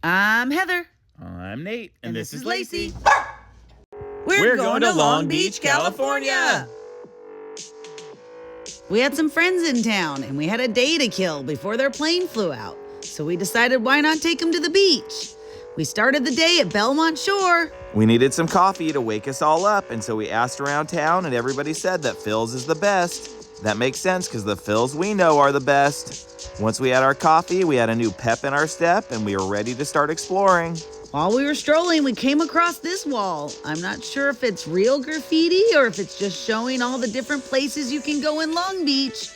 I'm Heather. I'm Nate, and this is Lacey. Lacey. We're going to Long Beach, California. We had some friends in town, and we had a day to kill before their plane flew out. So we decided why not take them to the beach. We started the day at Belmont Shore. We needed some coffee to wake us all up, and so we asked around town, and everybody said that Phil's is the best. That makes sense because the Phils we know are the best. Once we had our coffee, we had a new pep in our step, and we were ready to start exploring. While we were strolling, we came across this wall. I'm not sure if it's real graffiti or if it's just showing all the different places you can go in Long Beach.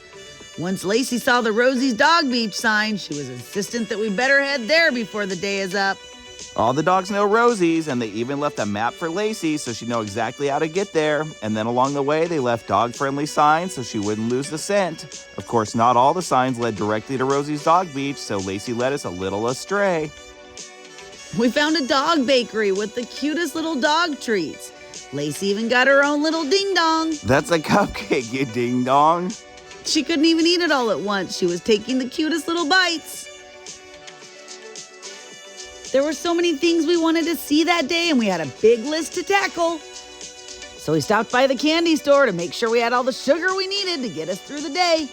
Once Lacey saw the Rosie's Dog Beach sign, she was insistent that we better head there before the day is up. All the dogs know Rosie's, and they even left a map for Lacey so she'd know exactly how to get there. And then along the way, they left dog-friendly signs so she wouldn't lose the scent. Of course, not all the signs led directly to Rosie's Dog Beach, so Lacey led us a little astray. We found a dog bakery with the cutest little dog treats. Lacey even got her own little ding-dong. That's a cupcake, you ding-dong. She couldn't even eat it all at once. She was taking the cutest little bites. There were so many things we wanted to see that day, and we had a big list to tackle. So we stopped by the candy store to make sure we had all the sugar we needed to get us through the day.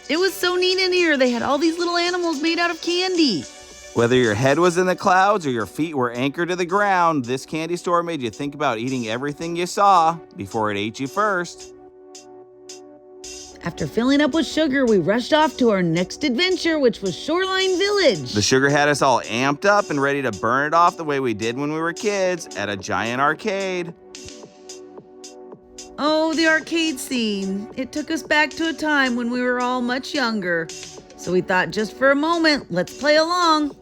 It was so neat in here. They had all these little animals made out of candy. Whether your head was in the clouds or your feet were anchored to the ground, this candy store made you think about eating everything you saw before it ate you first. After filling up with sugar, we rushed off to our next adventure, which was Shoreline Village. The sugar had us all amped up and ready to burn it off the way we did when we were kids at a giant arcade. Oh, the arcade scene. It took us back to a time when we were all much younger. So we thought just for a moment, let's play along.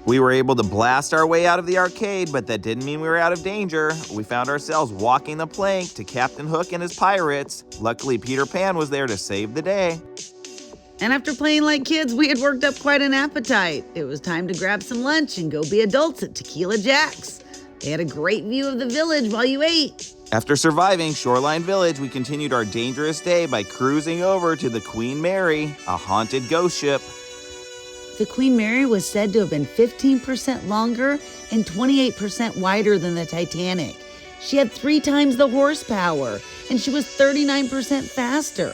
We were able to blast our way out of the arcade, but that didn't mean we were out of danger. We found ourselves walking the plank to Captain Hook and his pirates. Luckily, Peter Pan was there to save the day. And after playing like kids, we had worked up quite an appetite. It was time to grab some lunch and go be adults at Tequila Jack's. They had a great view of the village while you ate. After surviving Shoreline Village, we continued our dangerous day by cruising over to the Queen Mary, a haunted ghost ship. The Queen Mary was said to have been 15% longer and 28% wider than the Titanic. She had 3 times the horsepower, and she was 39% faster.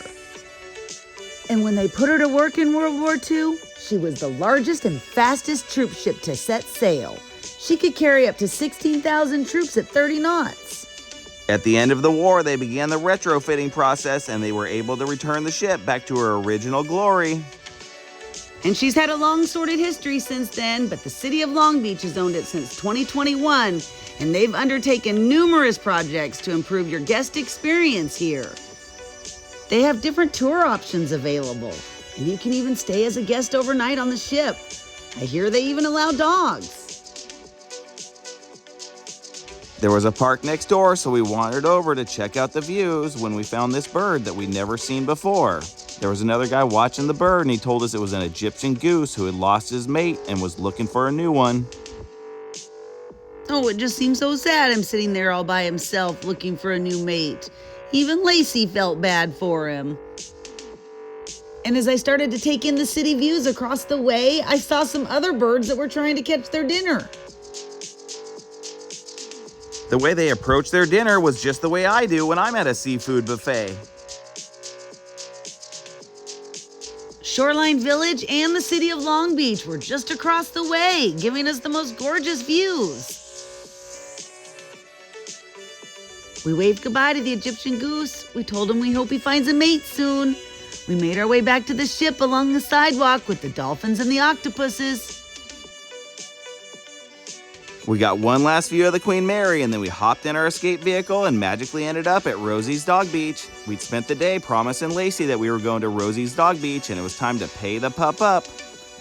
And when they put her to work in World War II, she was the largest and fastest troop ship to set sail. She could carry up to 16,000 troops at 30 knots. At the end of the war, they began the retrofitting process, and they were able to return the ship back to her original glory. And she's had a long sordid history since then, but the city of Long Beach has owned it since 2021, and they've undertaken numerous projects to improve your guest experience here. They have different tour options available, and you can even stay as a guest overnight on the ship. I hear they even allow dogs. There was a park next door, so we wandered over to check out the views when we found this bird that we'd never seen before. There was another guy watching the bird, and he told us it was an Egyptian goose who had lost his mate and was looking for a new one. Oh, it just seems so sad him sitting there all by himself looking for a new mate. Even Lacey felt bad for him. And as I started to take in the city views across the way, I saw some other birds that were trying to catch their dinner. The way they approached their dinner was just the way I do when I'm at a seafood buffet. Shoreline Village and the city of Long Beach were just across the way, giving us the most gorgeous views. We waved goodbye to the Egyptian goose. We told him we hope he finds a mate soon. We made our way back to the ship along the sidewalk with the dolphins and the octopuses. We got one last view of the Queen Mary, and then we hopped in our escape vehicle and magically ended up at Rosie's Dog Beach. We'd spent the day promising Lacey that we were going to Rosie's Dog Beach, and it was time to pay the pup up.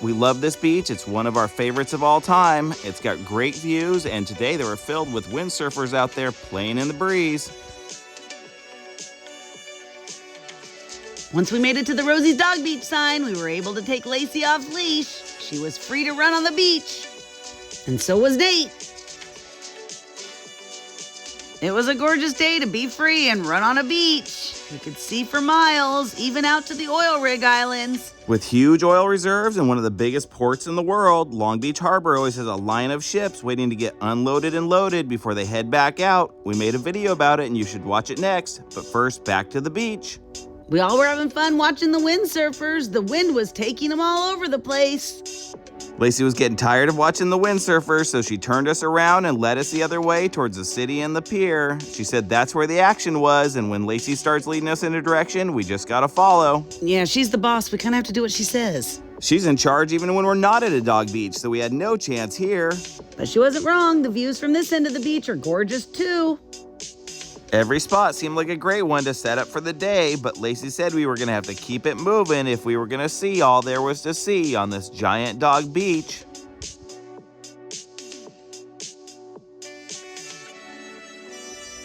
We love this beach. It's one of our favorites of all time. It's got great views, and today they were filled with windsurfers out there playing in the breeze. Once we made it to the Rosie's Dog Beach sign, we were able to take Lacey off leash. She was free to run on the beach. And so was Nate. It was a gorgeous day to be free and run on a beach. You could see for miles, even out to the oil rig islands. With huge oil reserves and one of the biggest ports in the world, Long Beach Harbor always has a line of ships waiting to get unloaded and loaded before they head back out. We made a video about it and you should watch it next. But first, back to the beach. We all were having fun watching the windsurfers. The wind was taking them all over the place. Lacey was getting tired of watching the windsurfers, so she turned us around and led us the other way towards the city and the pier. She said that's where the action was, and when Lacey starts leading us in a direction, we just gotta follow. Yeah, she's the boss. We kind of have to do what she says. She's in charge even when we're not at a dog beach, so we had no chance here. But she wasn't wrong. The views from this end of the beach are gorgeous too. Every spot seemed like a great one to set up for the day, but Lacey said we were gonna have to keep it moving if we were gonna see all there was to see on this giant dog beach.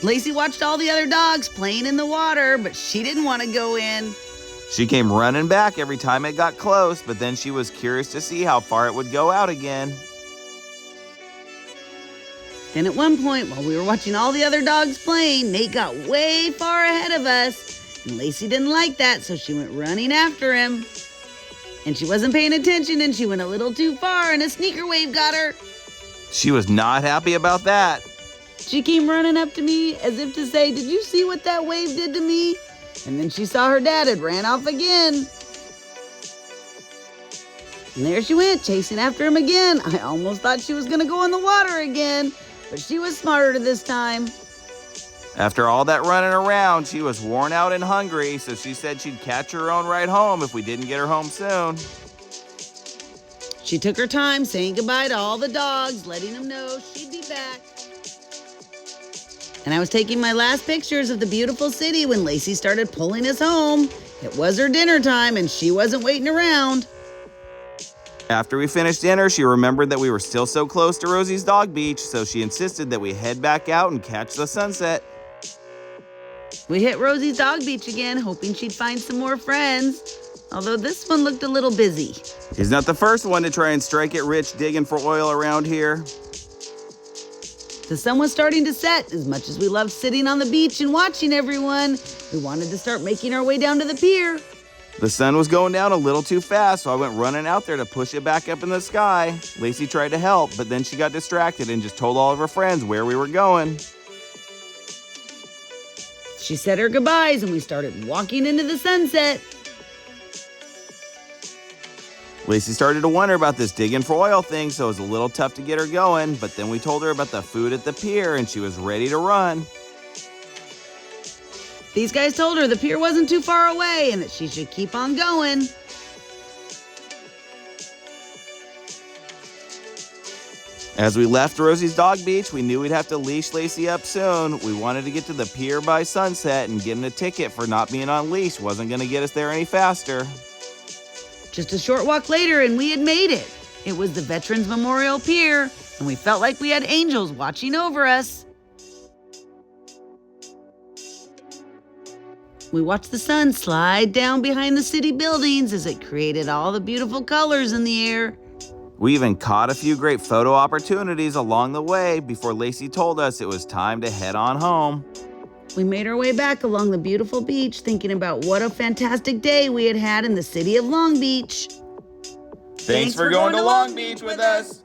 Lacey watched all the other dogs playing in the water, but she didn't want to go in. She came running back every time it got close, but then she was curious to see how far it would go out again. Then at one point, while we were watching all the other dogs playing, Nate got way far ahead of us. And Lacey didn't like that, so she went running after him. And she wasn't paying attention, and she went a little too far, and a sneaker wave got her. She was not happy about that. She came running up to me as if to say, "Did you see what that wave did to me?" And then she saw her dad had ran off again. And there she went, chasing after him again. I almost thought she was going to go in the water again. But she was smarter this time. After all that running around, she was worn out and hungry, so she said she'd catch her own ride home if we didn't get her home soon. She took her time saying goodbye to all the dogs, letting them know she'd be back. And I was taking my last pictures of the beautiful city when Lacey started pulling us home. It was her dinner time and she wasn't waiting around. After we finished dinner, she remembered that we were still so close to Rosie's Dog Beach, so she insisted that we head back out and catch the sunset. We hit Rosie's Dog Beach again, hoping she'd find some more friends. Although this one looked a little busy. She's not the first one to try and strike it rich digging for oil around here. The sun was starting to set. As much as we loved sitting on the beach and watching everyone, we wanted to start making our way down to the pier. The sun was going down a little too fast, so I went running out there to push it back up in the sky. Lacey tried to help, but then she got distracted and just told all of her friends where we were going. She said her goodbyes and we started walking into the sunset. Lacey started to wonder about this digging for oil thing, so it was a little tough to get her going, but then we told her about the food at the pier and she was ready to run. These guys told her the pier wasn't too far away and that she should keep on going. As we left Rosie's Dog Beach, we knew we'd have to leash Lacey up soon. We wanted to get to the pier by sunset, and getting a ticket for not being on leash wasn't going to get us there any faster. Just a short walk later and we had made it. It was the Veterans Memorial Pier and we felt like we had angels watching over us. We watched the sun slide down behind the city buildings as it created all the beautiful colors in the air. We even caught a few great photo opportunities along the way before Lacey told us it was time to head on home. We made our way back along the beautiful beach, thinking about what a fantastic day we had had in the city of Long Beach. Thanks for going to Long Beach with us.